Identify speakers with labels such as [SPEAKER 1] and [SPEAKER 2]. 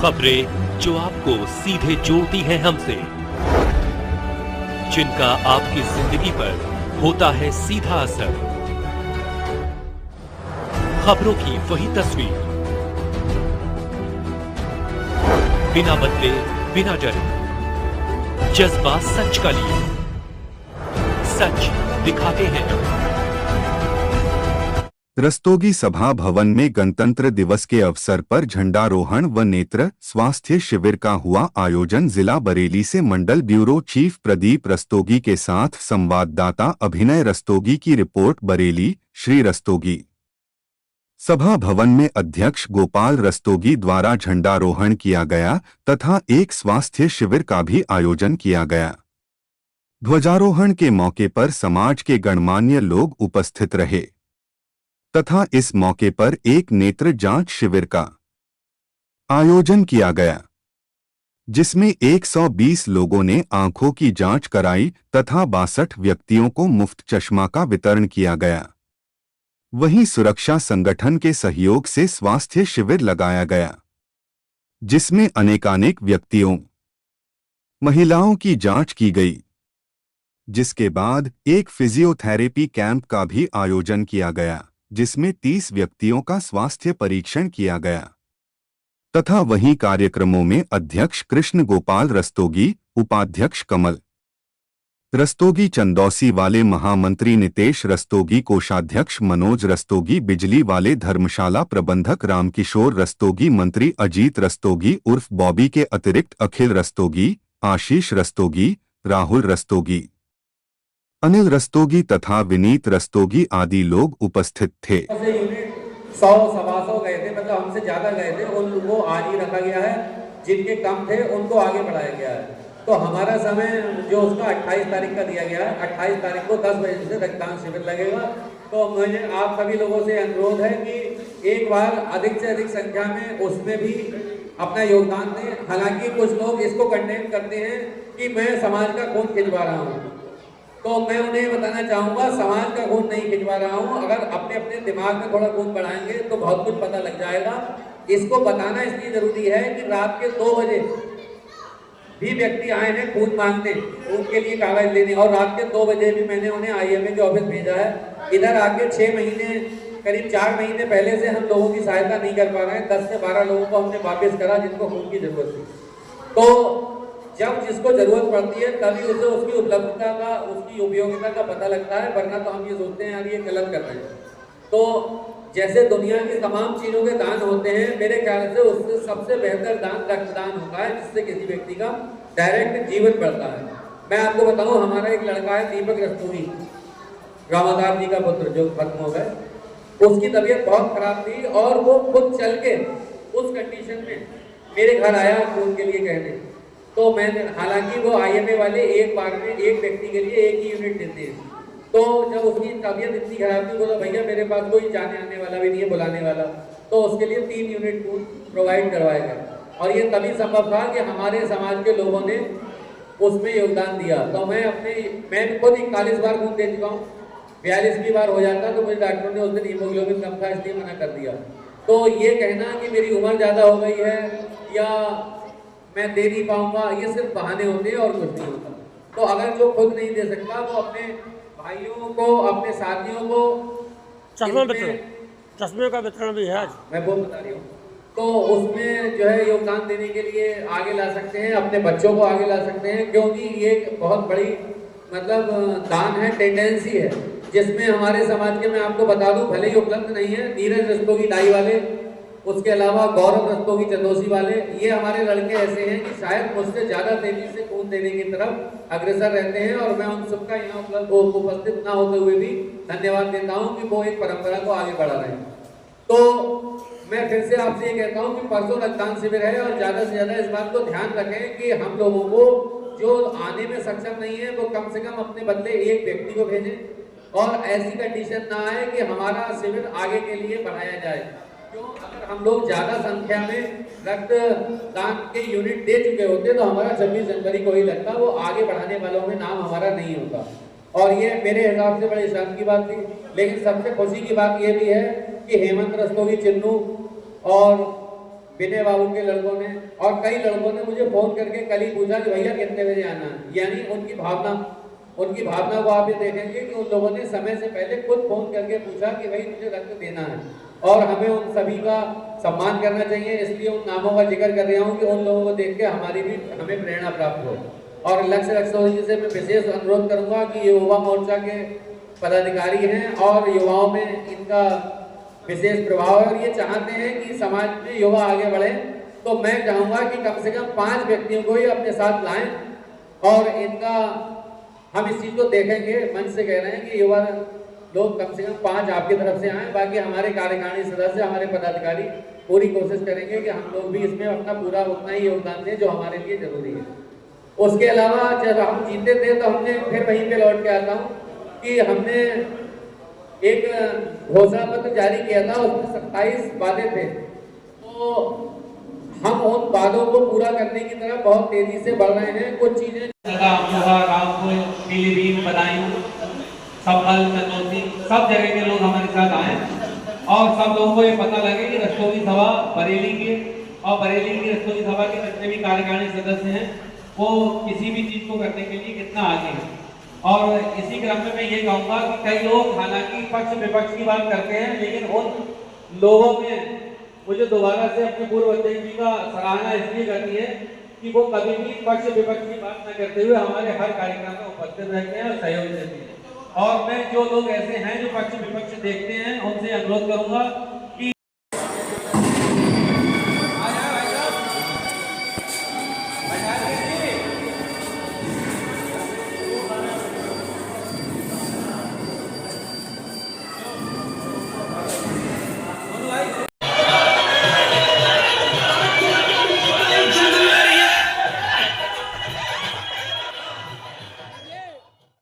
[SPEAKER 1] खबरें जो आपको सीधे जोड़ती हैं हमसे, जिनका आपकी जिंदगी पर होता है सीधा असर। खबरों की वही तस्वीर, बिना बदले बिना डरे, जज्बा सच का लिए, सच दिखाते हैं।
[SPEAKER 2] रस्तोगी सभा भवन में गणतंत्र दिवस के अवसर पर झंडारोहण व नेत्र स्वास्थ्य शिविर का हुआ आयोजन। जिला बरेली से मंडल ब्यूरो चीफ प्रदीप रस्तोगी के साथ संवाददाता अभिनय रस्तोगी की रिपोर्ट। बरेली। श्री रस्तोगी सभा भवन में अध्यक्ष गोपाल रस्तोगी द्वारा झंडारोहण किया गया तथा एक स्वास्थ्य शिविर का भी आयोजन किया गया। ध्वजारोहण के मौके पर समाज के गणमान्य लोग उपस्थित रहे तथा इस मौके पर एक नेत्र जांच शिविर का आयोजन किया गया, जिसमें 120 लोगों ने आंखों की जांच कराई तथा 62 व्यक्तियों को मुफ्त चश्मा का वितरण किया गया। वहीं सुरक्षा संगठन के सहयोग से स्वास्थ्य शिविर लगाया गया, जिसमें अनेकानेक व्यक्तियों महिलाओं की जांच की गई, जिसके बाद एक फिजियोथेरेपी कैंप का भी आयोजन किया गया, जिसमें 30 व्यक्तियों का स्वास्थ्य परीक्षण किया गया तथा वहीं कार्यक्रमों में अध्यक्ष कृष्ण गोपाल रस्तोगी, उपाध्यक्ष कमल रस्तोगी, चंदौसी वाले महामंत्री नितेश रस्तोगी, कोषाध्यक्ष मनोज रस्तोगी, बिजली वाले धर्मशाला प्रबंधक रामकिशोर रस्तोगी, मंत्री अजीत रस्तोगी उर्फ बॉबी के अतिरिक्त अखिल रस्तोगी, आशीष रस्तोगी, राहुल रस्तोगी, अनिल रस्तोगी तथा विनीत रस्तोगी आदि लोग उपस्थित थे।
[SPEAKER 3] 100 सवा गए थे, मतलब हमसे ज्यादा गए थे, उन लोगों को आज ही रखा गया है। जिनके कम थे उनको आगे बढ़ाया गया है। तो हमारा समय जो उसका 28 तारीख का दिया गया है, 28 तारीख को 10 बजे से रक्तदान शिविर लगेगा। तो मुझे आप सभी लोगों से अनुरोध है कि एक बार अधिक से अधिक संख्या में उसमें भी अपना योगदान दें। हालांकि कुछ लोग इसको कंडेम करते हैं कि मैं समाज का खून खिंचवा रहा हूँ, तो मैं उन्हें बताना चाहूँगा समाज का खून नहीं खिंचवा रहा हूँ। अगर अपने अपने दिमाग में थोड़ा खून बढ़ाएंगे तो बहुत कुछ पता लग जाएगा। इसको बताना इसलिए जरूरी है कि रात के 2 बजे भी व्यक्ति आए हैं खून मांगने, उनके लिए कागज लेने, और रात के 2 बजे भी मैंने उन्हें IMA के ऑफिस भेजा है। इधर आके 6 महीने, करीब 4 महीने पहले से हम लोगों की सहायता नहीं कर पा रहे हैं। 10 से 12 लोगों को हमने वापस करा जिनको खून की जरूरत थी। तो जब जिसको जरूरत पड़ती है तभी उसे उसकी उपलब्धता का, उसकी उपयोगिता का पता लगता है, वरना तो हम ये सोचते हैं यार ये गलत कर रहे हैं। तो जैसे दुनिया की तमाम चीज़ों के दान होते हैं, मेरे ख्याल से उससे सबसे बेहतर दान रक्तदान होता है, जिससे किसी व्यक्ति का डायरेक्ट जीवन बढ़ता है। मैं आपको बताऊं, हमारा एक लड़का है दीपक रस्तोगी, रामादास जी का पुत्र, जो खत्म हो गए। उसकी तबीयत बहुत खराब थी और वो खुद चल के उस कंडीशन में मेरे घर आया खून के लिए कहने। तो मैंने, हालांकि वो IMA वाले एक बार में एक व्यक्ति के लिए एक ही यूनिट देते हैं। तो जब उसकी तबीयत इतनी खराब थी, बोला भैया मेरे पास कोई जाने आने वाला भी नहीं है बुलाने वाला, तो उसके लिए 3 यूनिट खून प्रोवाइड करवाया गया। और ये तभी संभव था कि हमारे समाज के लोगों ने उसमें योगदान दिया। तो मैं खुद 41 बार खून दे चुका हूँ। 42वीं बार हो जाता तो मुझे डॉक्टर ने उस दिन हीमोग्लोबिन कम था इसलिए मना कर दिया। तो ये कहना कि मेरी उम्र ज़्यादा हो गई है या मैं दे नहीं पाऊंगा, ये सिर्फ बहाने होते हैं और कुछ नहीं होता। तो अगर जो खुद नहीं दे सकता वो अपने भाइयों को, अपने साथियों को
[SPEAKER 4] चश्मे का वितरण भी है आज,
[SPEAKER 3] मैं वो बता रही हूँ, तो उसमें जो है योगदान देने के लिए आगे ला सकते हैं, अपने बच्चों को आगे ला सकते हैं, क्योंकि ये बहुत बड़ी मतलब दान है, टेंडेंसी है, जिसमें हमारे समाज के, मैं आपको बता दूं, भले ही उपलब्ध नहीं है, नीरज रस्तोगी डाई वाले, उसके अलावा गौरव रस्तोगी चंदौसी वाले, ये हमारे लड़के ऐसे हैं कि शायद मुझसे ज़्यादा तेजी से खून देने की तरफ अग्रसर रहते हैं। और मैं उन सबका यहाँ उपस्थित ना होते हुए भी धन्यवाद देता हूँ कि वो एक परंपरा को आगे बढ़ा रहे हैं। तो मैं फिर से आपसे ये कहता हूँ कि परसों रक्तदान शिविर है और ज़्यादा से ज़्यादा इस बात को ध्यान रखें कि हम लोगों को जो आने में सक्षम नहीं है वो कम से कम अपने बदले एक व्यक्ति को भेजें और ऐसी कंडीशन ना आए कि हमारा शिविर आगे के लिए बढ़ाया जाए। क्यों, अगर हम लोग ज़्यादा संख्या में रक्तदान के यूनिट दे चुके होते तो हमारा 26 जनवरी को ही लगता, वो आगे बढ़ाने वालों में नाम हमारा नहीं होता। और ये मेरे हिसाब से बड़े शर्म की बात थी। लेकिन सबसे खुशी की बात ये भी है कि हेमंत रस्तोगी चिन्नू और विनय बाबू के लड़कों ने और कई लड़कों ने मुझे फोन करके कल ही पूछा कि भैया कितने बजे आना है। यानी उनकी भावना को आप ये देखेंगे कि उन लोगों ने समय से पहले खुद फोन करके पूछा कि भाई मुझे रक्त देना है, और हमें उन सभी का सम्मान करना चाहिए। इसलिए उन नामों का जिक्र कर रहा हूँ कि उन लोगों को देख के हमें प्रेरणा प्राप्त हो। और लक्ष्य रक्षों से मैं विशेष अनुरोध करूंगा कि ये युवा मोर्चा के पदाधिकारी हैं और युवाओं में इनका विशेष प्रभाव है और ये चाहते हैं कि समाज में युवा आगे बढ़े। तो मैं चाहूंगा कि कम से कम 5 व्यक्तियों को ही अपने साथ लाएं और इनका हम इस चीज को देखेंगे। मंच से कह रहे हैं कि युवा लोग कम से कम 5 आपकी तरफ से आए, बाकी हमारे कार्यकारिणी सदस्य, हमारे पदाधिकारी पूरी कोशिश करेंगे कि हम लोग भी इसमें अपना पूरा उतना ही योगदान दें जो हमारे लिए जरूरी है। उसके अलावा जब हम जीते थे तो हमने फिर वहीं पे लौट के आता हूँ कि हमने एक घोषणा पत्र जारी किया था, उसमें 27 वादे थे। तो हम उन वादों को पूरा करने की तरफ बहुत तेजी से बढ़ रहे हैं। कुछ चीजें रामपुर, पीलीभीत, बदायूं, संभल, चंदौती, सब जगह के लोग हमारे साथ आए और सब लोगों को ये पता लगे कि रस्तोगी सभा बरेली की रस्तोगी सभा के जितने भी कार्यकारिणी सदस्य हैं वो किसी भी चीज को करने के लिए कितना आगे है। और इसी क्रम में मैं ये कहूँगा कि कई लोग हालांकि पक्ष विपक्ष की बात करते हैं, लेकिन उन लोगों में मुझे दोबारा से अपने पूर्व अध्यक्ष जी का सराहना इसलिए करनी है कि वो कभी भी पक्ष विपक्ष की बात न करते हुए हमारे हर कार्यक्रम में उपस्थित रहते हैं और सहयोग देते हैं। और मैं जो लोग ऐसे हैं जो पक्ष विपक्ष देखते हैं उनसे अनुरोध करूंगा